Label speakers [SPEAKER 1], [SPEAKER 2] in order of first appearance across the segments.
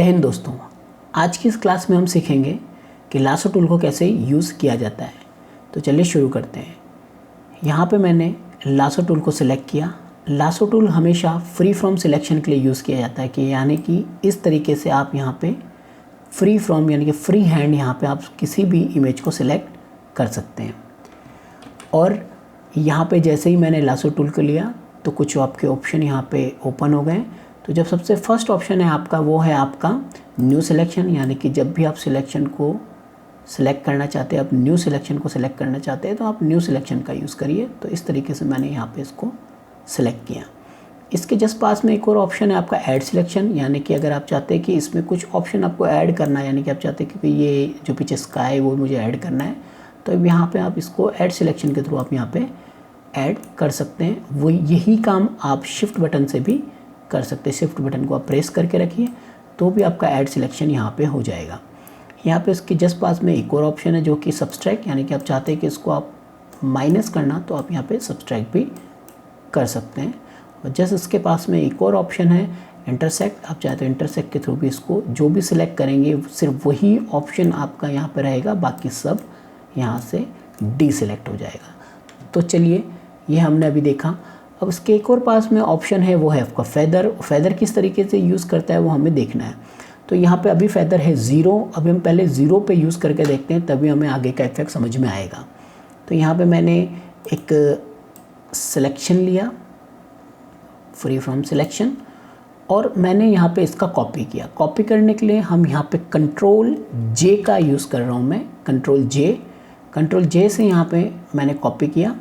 [SPEAKER 1] जय हिंद दोस्तों। आज की इस क्लास में हम सीखेंगे कि लासो टूल को कैसे यूज़ किया जाता है। तो चलिए शुरू करते हैं। यहाँ पे मैंने लासो टूल को सिलेक्ट किया। लासो टूल हमेशा फ्री फ्रॉम सिलेक्शन के लिए यूज़ किया जाता है कि यानी कि इस तरीके से आप यहाँ पे फ्री फ्रॉम यानी कि फ्री हैंड यहाँ पे आप किसी भी इमेज को सिलेक्ट कर सकते हैं। और यहाँ पे जैसे ही मैंने लासो टूल को लिया तो कुछ आपके ऑप्शन यहाँ पे ओपन हो गए। तो जब सबसे फर्स्ट ऑप्शन है आपका वो है आपका न्यू सिलेक्शन, यानी कि जब भी आप सिलेक्शन को सिलेक्ट करना चाहते हैं, आप न्यू सिलेक्शन को सिलेक्ट करना चाहते हैं तो आप न्यू सिलेक्शन का यूज़ करिए। तो इस तरीके से मैंने यहाँ पे इसको सिलेक्ट किया। इसके जस्ट पास में एक और ऑप्शन है आपका ऐड सिलेक्शन, यानी कि अगर आप चाहते हैं कि इसमें कुछ ऑप्शन आपको ऐड करना है, यानी कि आप चाहते हैं कि ये जो पीछे स्काई है वो मुझे ऐड करना है, तो यहाँ पे आप इसको ऐड सिलेक्शन के थ्रू आप यहाँ पे ऐड कर सकते हैं। वो यही काम आप शिफ्ट बटन से भी कर सकते हैं। शिफ्ट बटन को आप प्रेस करके रखिए तो भी आपका ऐड सिलेक्शन यहाँ पे हो जाएगा। यहाँ पे इसके जस्ट पास में एक और ऑप्शन है जो कि सब्सट्रैक्ट, यानी कि आप चाहते हैं कि इसको आप माइनस करना तो आप यहाँ पे सब्सट्रैक्ट भी कर सकते हैं। और जस्ट इसके पास में एक और ऑप्शन है इंटरसेक्ट। आप चाहते हो इंटरसेक्ट के थ्रू भी इसको जो भी सिलेक्ट करेंगे सिर्फ वही ऑप्शन आपका यहाँ पर रहेगा, बाकी सब यहाँ से डीसिलेक्ट हो जाएगा। तो चलिए ये हमने अभी देखा। अब इसके एक और पास में ऑप्शन है वो है आपका फेदर। फेदर किस तरीके से यूज़ करता है वो हमें देखना है। तो यहाँ पे अभी फेदर है 0। अभी हम पहले 0 पे यूज़ करके देखते हैं, तभी हमें आगे का इफेक्ट समझ में आएगा। तो यहाँ पे मैंने एक सिलेक्शन लिया फ्री फ्रॉम सिलेक्शन और मैंने यहाँ पे इसका कॉपी किया। कॉपी करने के लिए हम यहाँ पे कंट्रोल जे का यूज़ कर रहा हूँ मैं। कंट्रोल जे से यहाँ पे मैंने कॉपी किया।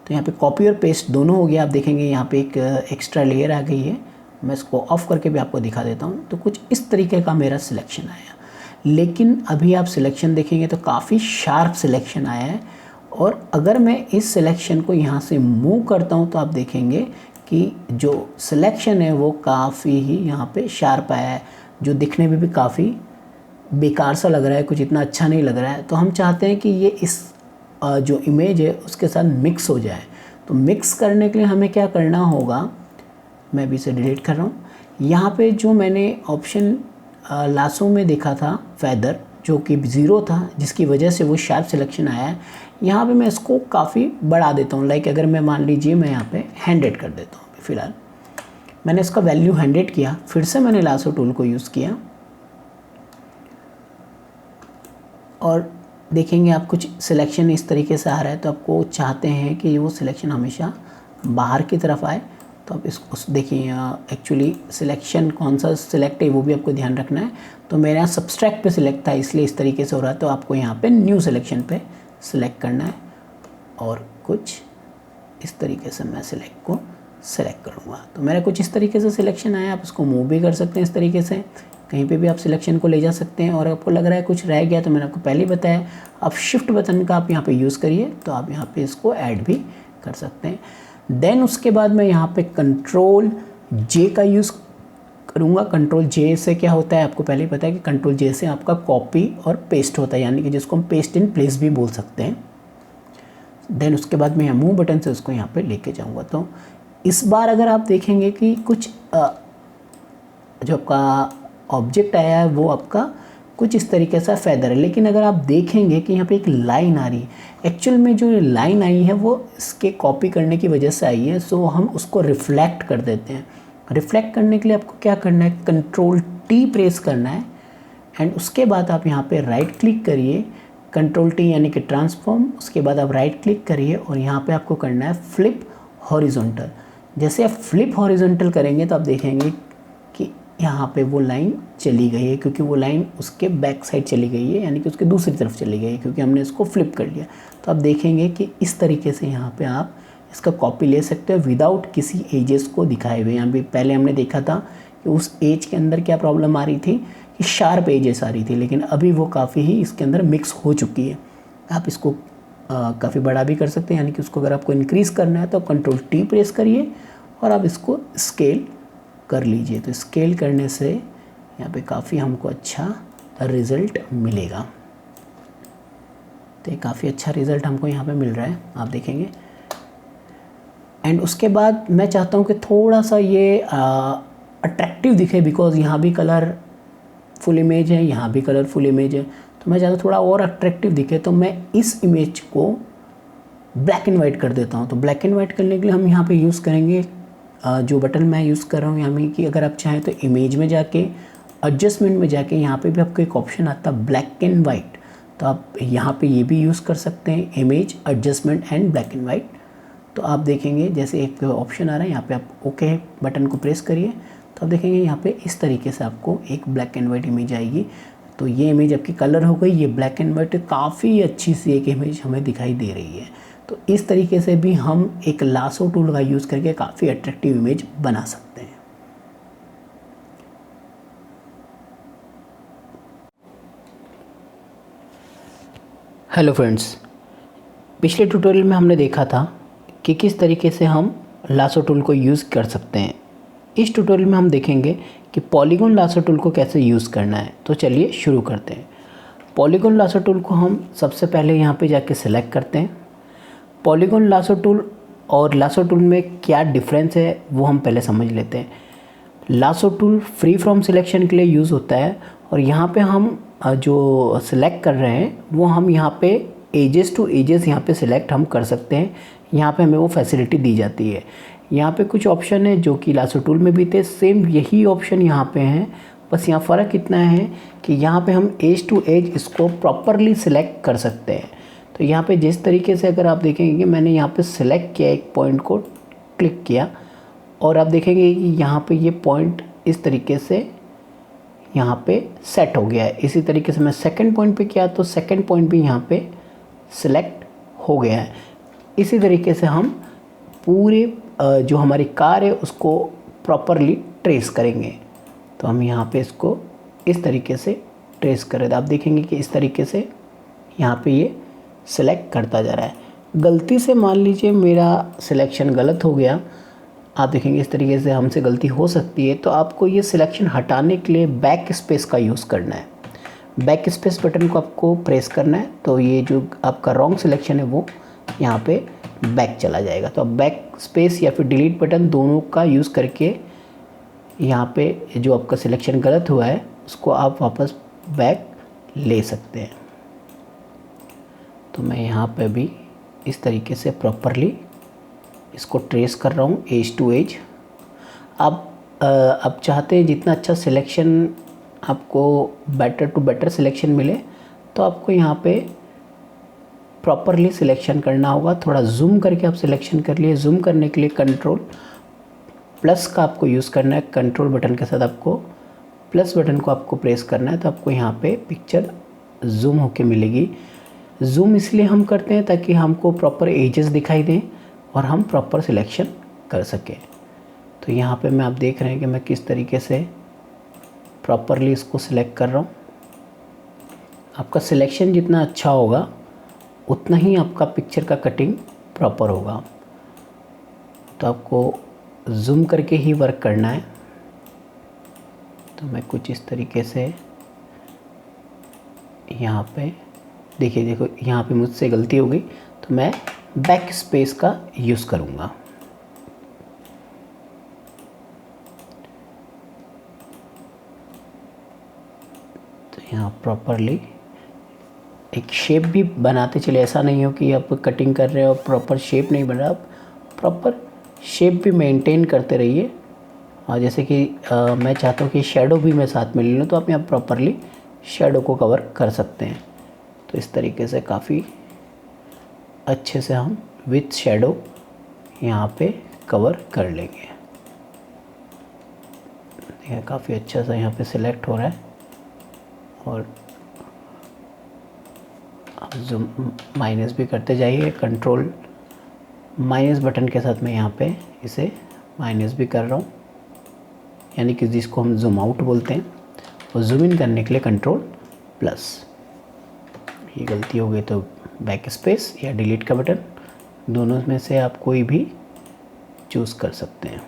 [SPEAKER 1] तो यहाँ पे कॉपी और पेस्ट दोनों हो गया। आप देखेंगे यहाँ पे एक एक्स्ट्रा लेयर आ गई है। मैं इसको ऑफ करके भी आपको दिखा देता हूँ। तो कुछ इस तरीके का मेरा सिलेक्शन आया, लेकिन अभी आप सिलेक्शन देखेंगे तो काफ़ी शार्प सिलेक्शन आया है। और अगर मैं इस सिलेक्शन को यहाँ से मूव करता हूँ तो आप देखेंगे कि जो सिलेक्शन है वो काफ़ी ही यहाँ पे शार्प आया है, जो दिखने में भी काफ़ी बेकार सा लग रहा है, कुछ इतना अच्छा नहीं लग रहा है। तो हम चाहते हैं कि ये इस जो इमेज है उसके साथ मिक्स हो जाए। तो मिक्स करने के लिए हमें क्या करना होगा, मैं भी इसे डिलीट कर रहा हूँ। यहाँ पे जो मैंने ऑप्शन लासो में देखा था फेदर, जो कि 0 था, जिसकी वजह से वो शार्प सिलेक्शन आया है, यहाँ पे मैं इसको काफ़ी बढ़ा देता हूँ। लाइक अगर मैं मान लीजिए मैं यहाँ पे 100 कर देता हूँ। फिलहाल मैंने इसका वैल्यू 100 किया। फिर से मैंने लासो टूल को यूज़ किया और देखेंगे आप कुछ सिलेक्शन इस तरीके से आ रहा है। तो आपको चाहते हैं कि वो सिलेक्शन हमेशा बाहर की तरफ आए। तो आप इसको देखिए एक्चुअली सिलेक्शन कौन सा सिलेक्ट है वो भी आपको ध्यान रखना है। तो मेरे यहाँ सब्सट्रैक्ट पे सिलेक्ट था इसलिए इस तरीके से हो रहा है। तो आपको यहाँ पे न्यू सिलेक्शन पे सिलेक्ट करना है और कुछ इस तरीके से मैं सिलेक्ट को सिलेक्ट करूँगा। तो मेरा कुछ इस तरीके से सिलेक्शन आया। आप इसको मूव भी कर सकते हैं इस तरीके से, कहीं पे भी आप सिलेक्शन को ले जा सकते हैं। और आपको लग रहा है कुछ रह गया तो मैंने आपको पहले ही बताया, आप शिफ्ट बटन का आप यहाँ पे यूज़ करिए तो आप यहाँ पे इसको ऐड भी कर सकते हैं। देन उसके बाद मैं यहाँ पे कंट्रोल जे का यूज़ करूँगा। कंट्रोल जे से क्या होता है आपको पहले ही पता है कि कंट्रोल जे से आपका कॉपी और पेस्ट होता है, यानी कि जिसको हम पेस्ट इन प्लेस भी बोल सकते हैं। देन उसके बाद मैं यहाँ मूव बटन से उसको यहाँ पे लेके जाऊँगा। तो इस बार अगर आप देखेंगे कि कुछ जो आपका ऑब्जेक्ट आया है वो आपका कुछ इस तरीके से फेदर है। लेकिन अगर आप देखेंगे कि यहाँ पे एक लाइन आ रही है, एक्चुअल में जो लाइन आई है वो इसके कॉपी करने की वजह से आई है। सो हम उसको रिफ्लेक्ट कर देते हैं। रिफ्लेक्ट करने के लिए आपको क्या करना है, कंट्रोल टी प्रेस करना है एंड उसके बाद आप यहाँ पे राइट क्लिक करिए, कंट्रोल टी यानी कि ट्रांसफॉर्म। उसके बाद आप राइट क्लिक करिए और यहाँ पे आपको करना है फ्लिप हॉरिजॉन्टल। जैसे आप फ्लिप हॉरिजॉन्टल करेंगे तो आप देखेंगे कि यहाँ पे वो लाइन चली गई है, क्योंकि वो लाइन उसके बैक साइड चली गई है, यानी कि उसके दूसरी तरफ चली गई है, क्योंकि हमने इसको फ्लिप कर लिया। तो आप देखेंगे कि इस तरीके से यहाँ पे आप इसका कॉपी ले सकते हो विदाउट किसी एजेस को दिखाए हुए। यहाँ पे पहले हमने देखा था कि उस एज के अंदर क्या प्रॉब्लम आ रही थी कि शार्प एजेस आ रही थी, लेकिन अभी वो काफ़ी ही इसके अंदर मिक्स हो चुकी है। आप इसको काफ़ी बड़ा भी कर सकते हैं, यानी कि उसको अगर आपको इंक्रीज़ करना है तो आप कंट्रोल टी प्रेस करिए और आप इसको स्केल कर लीजिए। तो स्केल करने से यहाँ पे काफ़ी हमको अच्छा रिज़ल्ट मिलेगा। तो ये काफ़ी अच्छा रिज़ल्ट हमको यहाँ पे मिल रहा है, आप देखेंगे। एंड उसके बाद मैं चाहता हूँ कि थोड़ा सा ये अट्रैक्टिव दिखे, बिकॉज़ यहाँ भी कलर कलरफुल इमेज है, यहाँ भी कलरफुल इमेज है, तो मैं ज़्यादा थोड़ा और अट्रैक्टिव दिखे तो मैं इस इमेज को ब्लैक एंड वाइट कर देता हूँ। तो ब्लैक एंड वाइट करने के लिए हम यहाँ पे यूज़ करेंगे जो बटन मैं यूज़ कर रहा हूँ यानी कि अगर आप चाहें तो इमेज में जाके एडजस्टमेंट में जाके यहाँ पे भी आपको एक ऑप्शन आता है ब्लैक एंड वाइट, तो आप यहाँ पे ये भी यूज़ कर सकते हैं, image adjustment and black and white. तो आप देखेंगे जैसे एक ऑप्शन आ रहा है, यहाँ पे आप ओके बटन को प्रेस करिए तो आप देखेंगे यहाँ पे इस तरीके से आपको एक ब्लैक एंड वाइट इमेज आएगी। तो ये इमेज आपकी कलर हो गई, ये ब्लैक एंड वाइट काफ़ी अच्छी सी एक इमेज हमें दिखाई दे रही है। तो इस तरीके से भी हम एक लासो टूल का यूज़ करके काफ़ी अट्रैक्टिव इमेज बना सकते हैं। हेलो फ्रेंड्स, पिछले ट्यूटोरियल में हमने देखा था कि किस तरीके से हम लासो टूल को यूज़ कर सकते हैं। इस ट्यूटोरियल में हम देखेंगे कि पॉलीगॉन लासो टूल को कैसे यूज़ करना है। तो चलिए शुरू करते हैं। पॉलीगॉन लासो टूल को हम सबसे पहले यहाँ पे जाके सिलेक्ट करते हैं। पॉलीगॉन लासो टूल और लासो टूल में क्या डिफरेंस है वो हम पहले समझ लेते हैं। Lasso tool free from selection के लिए यूज़ होता है और यहाँ पे हम जो सिलेक्ट कर रहे हैं वो हम यहाँ पे एजेस टू एजेस यहाँ पे सिलेक्ट हम कर सकते हैं। यहाँ पे हमें वो फैसिलिटी दी जाती है। यहाँ पे कुछ ऑप्शन है जो कि लासो टूल में भी थे, सेम यही ऑप्शन यहाँ पे हैं, बस यहाँ फ़र्क इतना है कि यहाँ पे हम एज टू एज इसको प्रॉपरली सिलेक्ट कर सकते हैं। तो यहाँ पे जिस तरीके से अगर आप देखेंगे कि मैंने यहाँ पे सिलेक्ट किया, एक पॉइंट को क्लिक किया और आप देखेंगे कि यहाँ पे ये पॉइंट इस तरीके से यहाँ पे सेट हो गया है। इसी तरीके से मैं सेकंड पॉइंट पे किया तो सेकंड पॉइंट भी यहाँ पे सिलेक्ट हो गया है। इसी तरीके से हम पूरे जो हमारी कार है उसको प्रॉपरली ट्रेस करेंगे। तो हम यहाँ पे इसको इस तरीके से ट्रेस करें तो आप देखेंगे कि इस तरीके से यहाँ पे ये सिलेक्ट करता जा रहा है। गलती से मान लीजिए मेरा सिलेक्शन गलत हो गया, आप देखेंगे इस तरीके से हमसे गलती हो सकती है, तो आपको ये सिलेक्शन हटाने के लिए बैक स्पेस का यूज़ करना है। बैक स्पेस बटन को आपको प्रेस करना है तो ये जो आपका रॉन्ग सिलेक्शन है वो यहाँ पे बैक चला जाएगा। तो आप बैक स्पेस या फिर डिलीट बटन दोनों का यूज़ करके यहाँ पे जो आपका सिलेक्शन गलत हुआ है उसको आप वापस बैक ले सकते हैं। तो मैं यहाँ पे भी इस तरीके से प्रॉपरली इसको ट्रेस कर रहा हूँ एज टू एज। आप चाहते हैं जितना अच्छा सिलेक्शन आपको बेटर टू बेटर सिलेक्शन मिले तो आपको यहाँ पे प्रॉपरली सिलेक्शन करना होगा। थोड़ा जूम करके आप सिलेक्शन कर लिए। जूम करने के लिए कंट्रोल प्लस का आपको यूज़ करना है। कंट्रोल बटन के साथ आपको प्लस बटन को आपको प्रेस करना है तो आपको यहाँ पे पिक्चर जूम होके मिलेगी। जूम इसलिए हम करते हैं ताकि हमको प्रॉपर एजेस दिखाई दें और हम प्रॉपर सिलेक्शन कर सकें। तो यहाँ पे मैं आप देख रहे हैं कि मैं किस तरीके से प्रॉपरली इसको सिलेक्ट कर रहा हूँ। आपका सिलेक्शन जितना अच्छा होगा उतना ही आपका पिक्चर का कटिंग प्रॉपर होगा। तो आपको जूम करके ही वर्क करना है। तो मैं कुछ इस तरीके से यहाँ पे देखो यहाँ पे मुझसे गलती हो गई तो मैं बैक स्पेस का यूज़ करूँगा। तो यहाँ प्रॉपरली एक शेप भी बनाते चले। ऐसा नहीं हो कि आप कटिंग कर रहे हो प्रॉपर शेप नहीं बन रहा, आप प्रॉपर शेप भी मेंटेन करते रहिए। और जैसे कि मैं चाहता हूँ कि शेडो भी मैं साथ में ले लूँ तो आप यहाँ प्रॉपरली शेडो को कवर कर सकते हैं। तो इस तरीके से काफ़ी अच्छे से हम विथ शेडो यहाँ पे कवर कर लेंगे। देखिए काफ़ी अच्छा सा यहाँ पे सिलेक्ट हो रहा है और आप जूम माइनस भी करते जाइए। कंट्रोल माइनस बटन के साथ मैं यहाँ पे इसे माइनस भी कर रहा हूँ, यानी कि जिसको हम जूम आउट बोलते हैं। और जूम इन करने के लिए कंट्रोल प्लस। ये गलती हो गई तो बैक स्पेस या डिलीट का बटन, दोनों में से आप कोई भी चूज़ कर सकते हैं।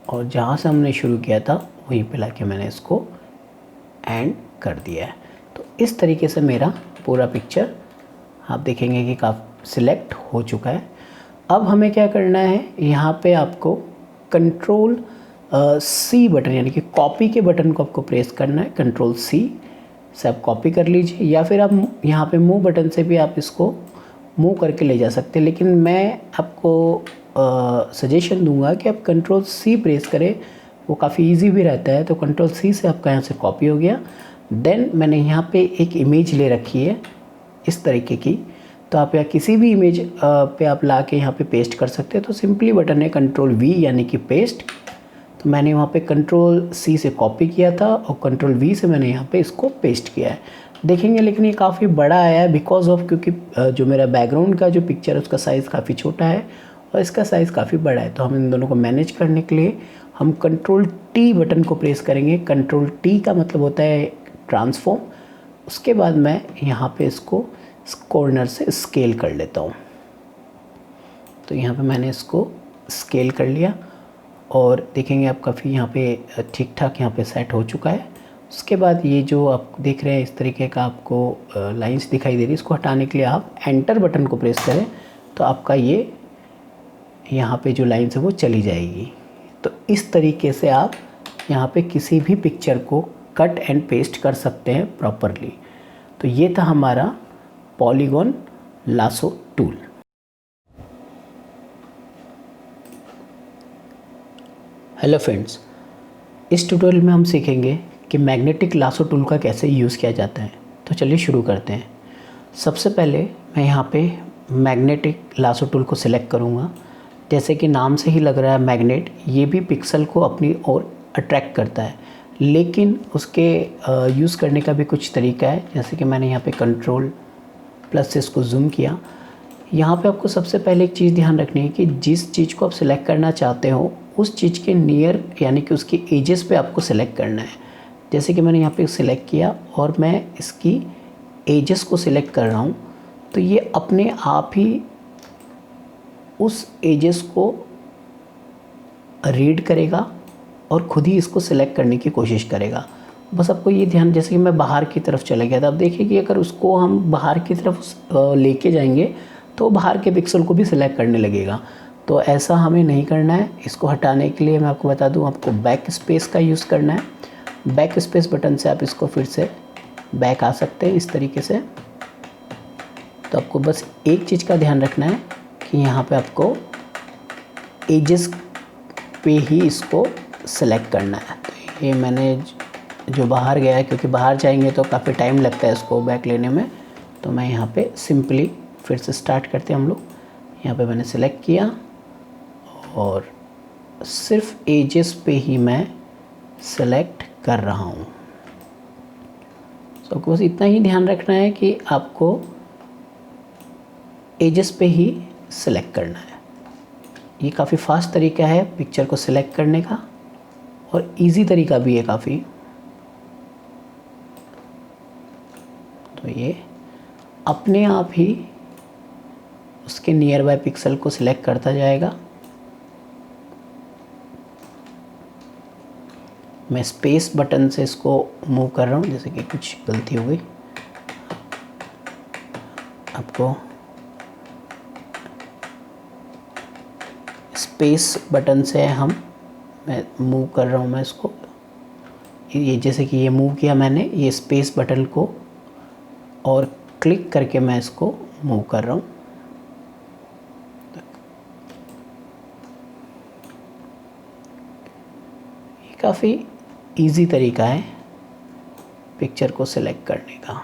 [SPEAKER 1] और जहाँ से हमने शुरू किया था वहीं पे लाके मैंने इसको एंड कर दिया है। तो इस तरीके से मेरा पूरा पिक्चर आप देखेंगे कि काफ़ी सिलेक्ट हो चुका है। अब हमें क्या करना है, यहाँ पे आपको कंट्रोल सी बटन यानी कि कॉपी के बटन को आपको प्रेस करना है। कंट्रोल सी से आप कॉपी कर लीजिए, या फिर आप यहाँ पे मूव बटन से भी आप इसको मूव करके ले जा सकते हैं, लेकिन मैं आपको सजेशन दूंगा कि आप कंट्रोल सी प्रेस करें, वो काफ़ी इजी भी रहता है। तो कंट्रोल सी से आपका यहाँ से कॉपी हो गया। देन मैंने यहाँ पे एक इमेज ले रखी है इस तरीके की, तो आप यहाँ किसी भी इमेज पे आप ला के यहाँ पे पेस्ट कर सकते हैं। तो सिंपली बटन है कंट्रोल वी यानी कि पेस्ट। तो मैंने वहाँ पे कंट्रोल सी से कॉपी किया था और कंट्रोल वी से मैंने यहाँ पे इसको पेस्ट किया है। देखेंगे लेकिन ये काफ़ी बड़ा आया है बिकॉज ऑफ, क्योंकि जो मेरा बैकग्राउंड का जो पिक्चर है उसका साइज़ काफ़ी छोटा है और इसका साइज़ काफ़ी बड़ा है। तो हम इन दोनों को मैनेज करने के लिए हम कंट्रोल टी बटन को प्रेस करेंगे। कंट्रोल टी का मतलब होता है ट्रांसफॉर्म। उसके बाद मैं यहाँ पे इसको कॉर्नर से स्केल कर लेता हूँ। तो यहाँ पे मैंने इसको स्केल कर लिया और देखेंगे आप काफ़ी यहाँ पे ठीक ठाक यहाँ पे सेट हो चुका है। उसके बाद ये जो आप देख रहे हैं इस तरीके का आपको लाइंस दिखाई दे रही है, इसको हटाने के लिए आप एंटर बटन को प्रेस करें तो आपका ये यहाँ पे जो लाइंस है वो चली जाएगी। तो इस तरीके से आप यहाँ पे किसी भी पिक्चर को कट एंड पेस्ट कर सकते हैं प्रॉपरली। तो ये था हमारा polygon lasso tool. Hello friends, इस ट्यूटोरियल में हम सीखेंगे कि मैग्नेटिक लासो टूल का कैसे यूज़ किया जाता है। तो चलिए शुरू करते हैं। सबसे पहले मैं यहाँ पे मैग्नेटिक लासो टूल को सिलेक्ट करूँगा। जैसे कि नाम से ही लग रहा है मैग्नेट, ये भी पिक्सल को अपनी ओर अट्रैक्ट करता है, लेकिन उसके यूज़ करने का भी कुछ तरीका है। जैसे कि मैंने यहाँ पे कंट्रोल प्लस से इसको जूम किया। यहाँ पे आपको सबसे पहले एक चीज़ ध्यान रखनी है कि जिस चीज़ को आप सिलेक्ट करना चाहते हो उस चीज़ के नियर यानी कि उसकी एजेस पे आपको सिलेक्ट करना है। जैसे कि मैंने यहाँ पे सिलेक्ट किया और मैं इसकी एजेस को सिलेक्ट कर रहा हूँ, तो ये अपने आप ही उस एजेस को रीड करेगा और ख़ुद ही इसको सिलेक्ट करने की कोशिश करेगा। बस आपको ये ध्यान, जैसे कि मैं बाहर की तरफ चला गया था, अब देखिए कि अगर उसको हम बाहर की तरफ लेके जाएंगे तो बाहर के पिक्सल को भी सिलेक्ट करने लगेगा। तो ऐसा हमें नहीं करना है। इसको हटाने के लिए मैं आपको बता दूं, आपको बैक स्पेस का यूज़ करना है। बैक स्पेस बटन से आप इसको फिर से बैक आ सकते हैं इस तरीके से। तो आपको बस एक चीज़ का ध्यान रखना है कि यहाँ पे आपको एजेस पे ही इसको सेलेक्ट करना है। तो ये मैंने जो बाहर गया है, क्योंकि बाहर जाएंगे तो काफ़ी टाइम लगता है इसको बैक लेने में, तो मैं यहाँ पे सिंपली फिर से स्टार्ट करते हैं हम लोग। यहाँ पे मैंने सेलेक्ट किया और सिर्फ एजेस पे ही मैं सेलेक्ट कर रहा हूँ। तो आपको बस इतना ही ध्यान रखना है कि आपको एजेस पे ही सेलेक्ट करना है। ये काफ़ी फास्ट तरीका है पिक्चर को सिलेक्ट करने का और इजी तरीका भी है काफ़ी। तो ये अपने आप ही उसके नियर बाय पिक्सल को सिलेक्ट करता जाएगा। मैं स्पेस बटन से इसको मूव कर रहा हूँ, जैसे कि कुछ गलती हो गई। आपको स्पेस बटन से मैं मूव कर रहा हूँ मैं इसको। ये जैसे कि ये मूव किया मैंने, ये स्पेस बटन को और क्लिक करके मैं इसको मूव कर रहा हूँ। ये काफ़ी इजी तरीका है पिक्चर को सिलेक्ट करने का।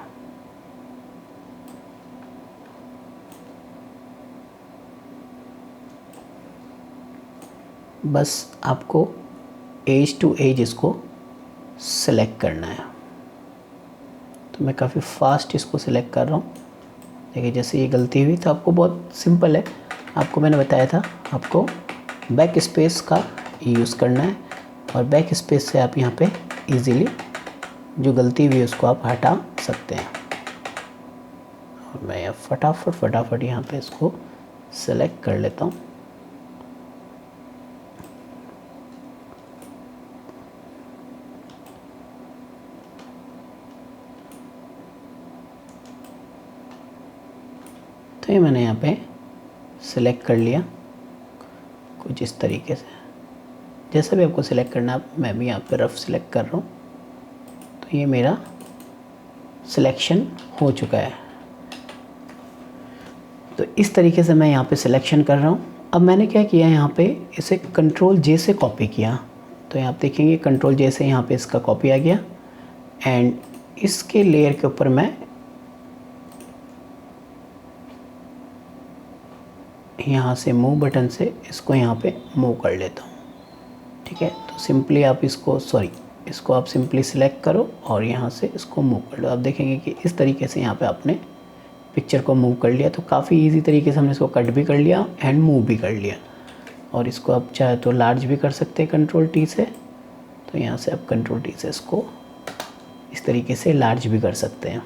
[SPEAKER 1] बस आपको एज टू एज इसको सिलेक्ट करना है। तो मैं काफ़ी फास्ट इसको सिलेक्ट कर रहा हूँ। देखिए जैसे ये गलती हुई, तो आपको बहुत सिंपल है। आपको मैंने बताया था आपको बैक स्पेस का यूज़ करना है और बैक स्पेस से आप यहाँ पे इजीली जो गलती हुई है उसको आप हटा सकते हैं। और मैं फटाफट यहाँ पे इसको सेलेक्ट कर लेता हूँ। तो ये मैंने यहाँ पे सिलेक्ट कर लिया कुछ इस तरीके से। जैसा भी आपको सिलेक्ट करना है, मैं भी यहाँ पे रफ सिलेक्ट कर रहा हूँ। तो ये मेरा सिलेक्शन हो चुका है। तो इस तरीके से मैं यहाँ पे सिलेक्शन कर रहा हूँ। अब मैंने क्या किया, यहाँ पे इसे कंट्रोल जे से कॉपी किया। तो यहाँ आप देखेंगे कंट्रोल जे से यहाँ पे इसका कॉपी आ गया एंड इसके लेयर के ऊपर मैं यहाँ से मूव बटन से इसको यहाँ पे मूव कर लेता हूँ। ठीक है, तो सिंपली आप इसको आप सिंपली सिलेक्ट करो और यहाँ से इसको मूव कर लो। आप देखेंगे कि इस तरीके से यहाँ पे आपने पिक्चर को मूव कर लिया। तो काफ़ी इजी तरीके से हमने इसको कट भी कर लिया एंड मूव भी कर लिया। और इसको आप चाहे तो लार्ज भी कर सकते हैं कंट्रोल टी से। तो यहाँ से आप कंट्रोल टी से इसको इस तरीके से लार्ज भी कर सकते हैं।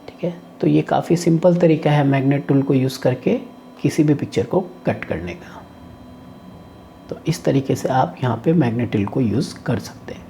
[SPEAKER 1] ठीक है, तो ये काफ़ी सिंपल तरीका है मैग्नेट टूल को यूज़ करके किसी भी पिक्चर को कट करने का। तो इस तरीके से आप यहाँ पे मैग्नेट टूल को यूज़ कर सकते हैं।